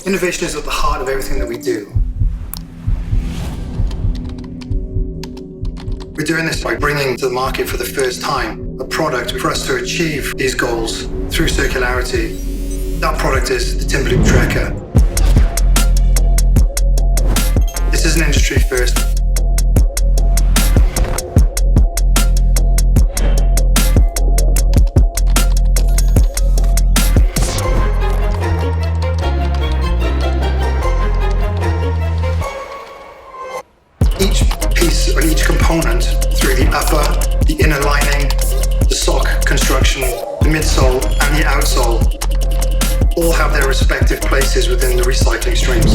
Innovation is at the heart of everything that we do. We're doing this by bringing to the market for the first time a product for us to achieve these goals through circularity. That product is the Timberloop Trekker. This is an industry first. Each piece or each component through the upper, the inner lining, the sock construction, the midsole and the outsole all have their respective places within the recycling streams.